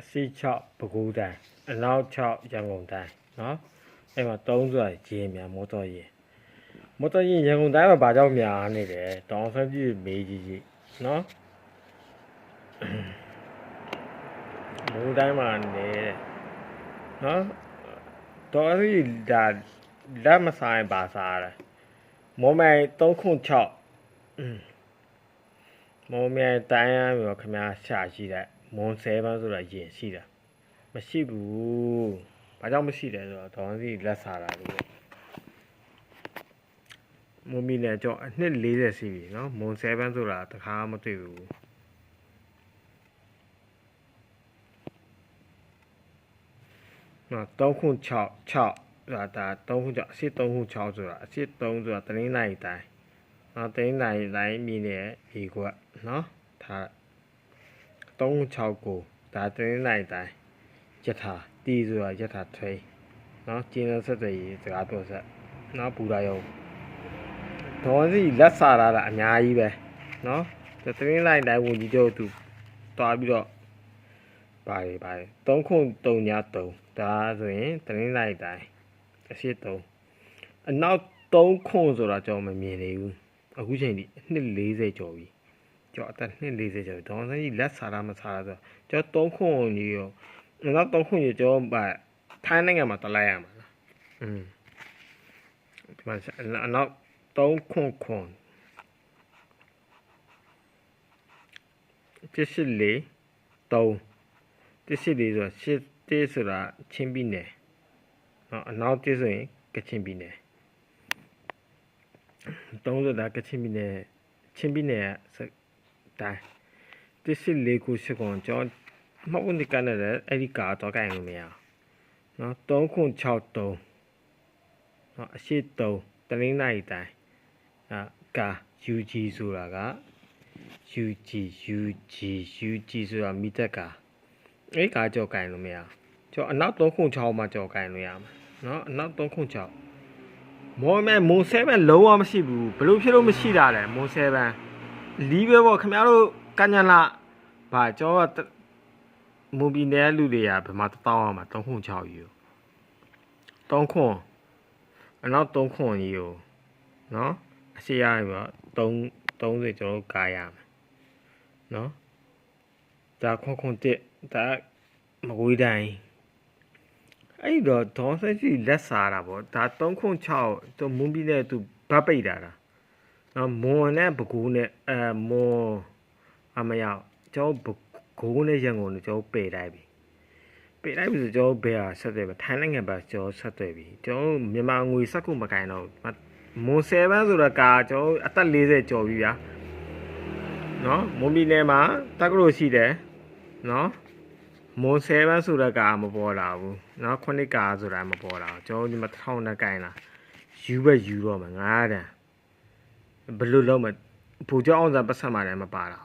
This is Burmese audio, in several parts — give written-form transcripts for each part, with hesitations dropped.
C 6ပဲခူးတိုင်းအနောက်6ရန်ကုန်တိုင်းနော်အဲ့မှာ3ဆိုရေများမော်တော်ရေရန်ကုန်တိုင်းမှာဘာကြောင့်များနေတယ်တောင်ဆန်းပြည်မေးကြီးနော်မော်တိုင်းမှာနေနော်တော်ရီဒါလက်မဆိုင်ပါစားတယ်မော်မိုင်306မော်မြိုင်တိုင်းရမျိုးခင်ဗျားရှာရှိတဲ့မွန်7ဆိုတာရင်ရှိတာမရှိဘူးဘာကြောင့်မရှိလဲဆိုတော့ဒေါင်းစီလက်စားတာလို့မွန်မီနဲ့ကြောအနှစ်40စီပြီနော်မွန်7ဆိုတာတခါမတွေ့ဘူးနော်306ဆိုတာ306အစစ်306ဆိုတာအစစ်3ဆိုတာတနင်္လာရီတိုင်းနော်တနင်္လာရီတိုင်းမြင်နေဒီကွက်နော်ဒါ369ဒါတနင်္လာရီတိုင်းယထာတီဆိုတာယထာထိန်နော်ကျင်းဆက်တွေစကားပြောဆက်နော်ပူရာယုံဒေါ်စီလက်စားတာအများကြီးပဲနော်တနင်္လာရီတိုင်းဝင်ကြီးတို့သူတွားပြီးတော့ပါတယ်303ည3ဒါဆိုရင်တနင်္လာရီတိုင်းအရှိ3အနောက်3ခွန်ဆိုတာကျွန်တော်မမြင်သေးဘူးအခုချိန်ဒီနှစ်40ကျော်ပြီကျော်အသက်နှစ်40ကျော်ဒေါ်စန်းကြီးလက်စားတာမစားတာဆိုကျွန်တော်3ခွန်ကြီးရောနောက်3ခွန်ကြီးကျွန်တော်ထိုင်းနိုင်ငံမှာတလိုက်ရမှာလားဒီမှာအနောက်3ခွန်တစ်ရှိလေ3တစ်ရှိလေဆိုရှစ်တေးဆိုတာချင်းပြည်နယ်နော်အနောက်တေးဆိုရင်ကချင်ပြည်နယ်3ဆိုတာကချင်ပြည်နယ်ချင်းပြည်နယ်တိုင်းတစ်ရှိလေကိုရှိကွန်ကျွန်တော်မှတ်ဖို့ဒီကနေအဲ့ဒီကာတော့ကိုင်လို့မရနော်363နော်အရှိ3တနင်္လာရီတိုင်းကာ UG ဆိုတာက UG ဆိုတာမီတက်ကအဲ့ကာကြောကိုင်လို့မရကျွန်တော်အနောက်306မှာကြောကိုင်လို့ရမှာနော်အနောက်306မော်မဲမွန်7လုံးဝမရှိဘူးဘလို့ဖြစ်လို့မရှိတာလဲမွန်7လီးပဲပေါ့ခင်ဗျားတို့ကညလာဗာကျွန်တော်ကမွန်ပြည်နယ်လူတွေကဘယ်မှာတောင်းအောင်မှာ306ယူ3ခွန်အနောက်3ခွန်ကြီးကိုနော်အရှိရပြီပေါ့30ကျွန်တော်ကားရမယ်နော်ဒါခွန်တစ်ဒါမကွေးတိုင်းအဲ့တော့ဒေါ်ဆက်စီလက်စားတာပေါ့ဒါ306သူမွန်ပြည်နယ်သူဗတ်ပိတ်တာနော်မွန်နဲ့ဘကူးနဲ့မွန်အမရောက်ကျွန်တော်ဘကူးနဲ့ရန်ကုန်နဲ့ကျွန်တော်ပေလိုက်ပြီဆိုကျွန်တော်ဘယ်ဟာဆက်သွယ်ပဲထိုင်းနိုင်ငံပါကျွန်တော်ဆက်သွယ်ပြီကျွန်တော်မြန်မာငွေစက်ခုမကင်တော့မွန်7ဆိုတာကာကျွန်တော်အသက်40ကျော်ပြီဗျာနော်မွန်ပြည်နယ်မှာတက္ကသိုလ်ရှိတယ်နော်မွန်7ဆိုတာကာမပေါ်လာဘူးနော်9ကာဆိုတာမပေါ်လာကျွန်တော်ဒီမှာ1000နဲ့ကင်လာယူပဲယူတော့မှာ9တန်းဘယ်လိုလုပ်မဘူကြောအောင်စားပတ်ဆက်မှလည်းမပါတာ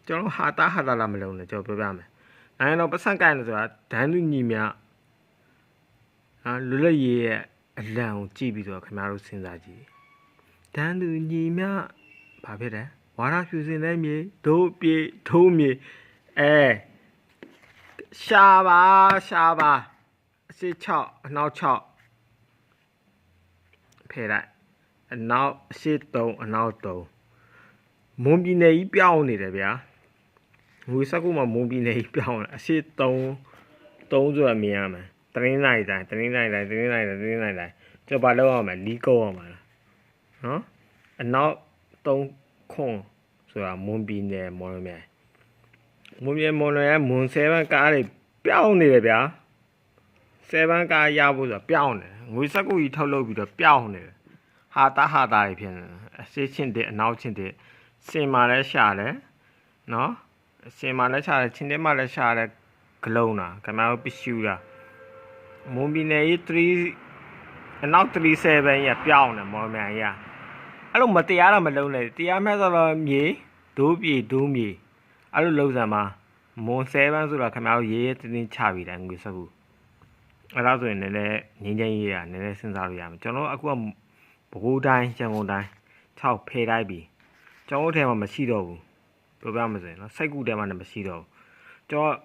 ကျွန်တော်ဟာတာလာမလုံးနဲ့ကျွန်တော်ပြောပြမယ်အဲ့တော့ပတ်ဆက်ကိုင်လို့ဆိုတာဒန်းလူညီမြလွတ်လပ်ရေးရဲ့အလံကိုကြည့်ပြီးတော့ခင်ဗျားတို့စဉ်းစားကြည့်ဒန်းလူညီမြဘာဖြစ်တယ်ဝါရဖြူစင်တဲ့မြေဒိုးပြေထိုးမြေရှာပါအစစ်6အနောက်6ဖယ်လိုက်အနောက်အစစ်3အနောက်3မွန်ပြည်နယ်ကြီးပြောင်းနေတယ်ဗျာငွေစက်ကူမှာမွန်ပြည်နယ်ကြီးပြောင်းနေအစစ်3ဆိုတာမြင်ရမယ်တနင်္လာရီတိုင်းကျွန်တော်ဘာလုပ်ရမလဲလီးကုတ်ရမှာလားနော်အနောက်3ခွန်ဆိုတာမွန်ပြည်နယ်မော်လမြိုင်မွန်7ကားတွေပြောင်းနေတယ်ဗျာ7ကားရဖို့ဆိုတာပြောင်းနေငွေစက်ကူကြီးထုတ်လုပ်ပြီးတော့ပြောင်းနေတယ်ဟာတာတွေဖြစ်နေတယ်အစစ်ချင်းတဲ့အနောက်ချင်းတဲ့စင်မာလဲရှာတယ်နော်စင်မာလဲရှာတယ်ချင်းတဲ့မှာလဲရှာတယ်ဂလုံးတာခင်ဗျားတို့ပရှူတာမွန်ပြည်နယ်ကြီး3အနောက်37ရပြောင်းတယ်မော်မြန်ကြီးအဲ့လိုမတရားတော့မလုံးနဲ့တရားမဲ့ဆိုတော့မြေဒိုးမြေအဲ့လိုလုံးစံမှာမွန်7ဆိုတာခင်ဗျားတို့ရေးတင်းချပြီးတယ်ငွေစက်ကူအဲ့ဒါဆိုရင်လည်းငင်းချင်းရေးရနည်းနည်းစဉ်းစားလို့ရမယ်ကျွန်တော်အခုကဘကိုးတိုင်းရန်ကုန်တိုင်း6ဖယ်လိုက်ပြီကျွန်တော်ထဲမှာမရှိတော့ဘူးပြောပြမစင်နော်စိတ်ကူထဲမှာလည်းမရှိတော့ဘူး cho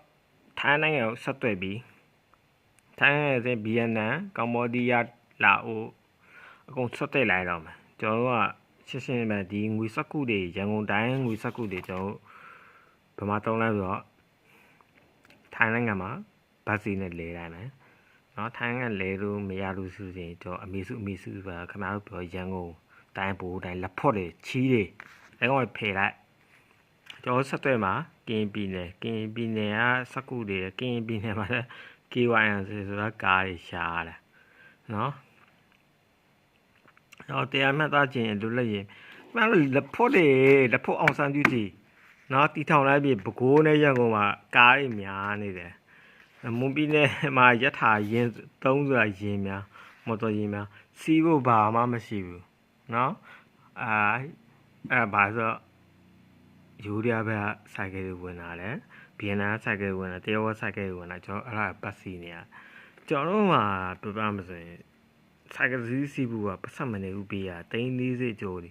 Thái Lan ở sắp tuổi bí Thái Lan sẽ Vietnam Cambodia Lào cũng sắp tuổi lại rồi mà cho xin mà đi ngồi sắc cụ để chẳng còn đánh ngồi sắc cụ để cho bà mà tông lại rồi Thái Lan mà bác sĩ này lấy lại này nó Thái Lan lấy rồi mấy alo sự gì cho mỹ sự và các bạn ở chẳng ngồi đánh bố đánh lập phốt để chi để đấy gọi phê lại cho sắp tuổi mà kinh bi này á sắc cụ để kinh bi này mà kêu anh rồi cả để xả là nó tiền mà ta chỉ được là gì mà lập phốt ông sang du gì nó tí thằng này bị bực cố này chẳng mà cái mía này đấy muốn bi này mà giá thà yên tông rồi yên mía một tổ yên mía xí vô bà mà xí vô nó bà giờ dù đi à sai cái gì vậy nè biển à sai cái gì vậy nè tiêu sai cái gì vậy nè cho là bác sĩ nè cho nó mà tụi bạn mà sai cái gì xí vô à bắt sao mà này ubi à tên đi gì chỗ đi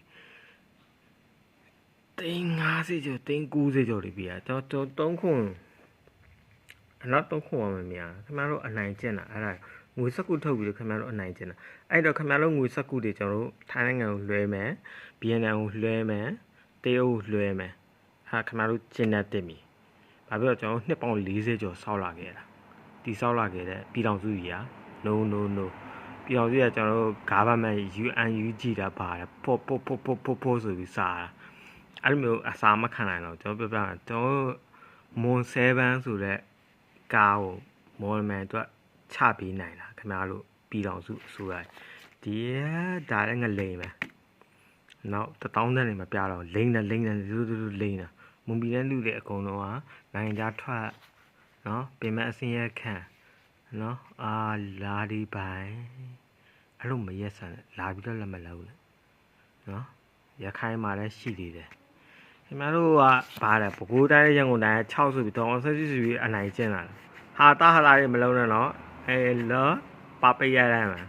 tên ngã gì chỗ tên cú gì chỗ đi bia cho tông khung nó tông khung mà mía cái mà nó anh này trên à là ngồi sắc cụ thâu bị cái mà nó anh này trên à ai đó cái mà nó ngồi sắc cụ để cho nó thay cái ngầu lười mẹ biển ngầu lười mẹ tiêu lười mẹ ha cái mà nó trên là tem mi bà bây giờ cho nó bao lý gì chỗ sau là cái đó đi sau là cái đấy bị đau gì à no bị đau gì à cho nó cả ba mẹ UNUG đã bà là po rồi sao anh mới sao mà khăn này nó cho bây giờ cho môn xe bán rồi đấy cao môn mẹ tôi cha bị này là cái mà nó bị đau rồi thì đã là người lấy mà nó tao này mà bây giờ lấy nè muốn bị nó lưu lệ còn nó này ra thoát nó bên mẹ sinh khăn nó là đi bài lúc mà yes là bị đó là mà lâu nó giờ khai mà đã xí đi đấy thì mà lúc bà là bố cô đâyยังcòn này chao sự bị thong sẽ chỉ anh này trên là hà ta hà lại mà lâu nữa nó lỡ bà bây giờ đây mà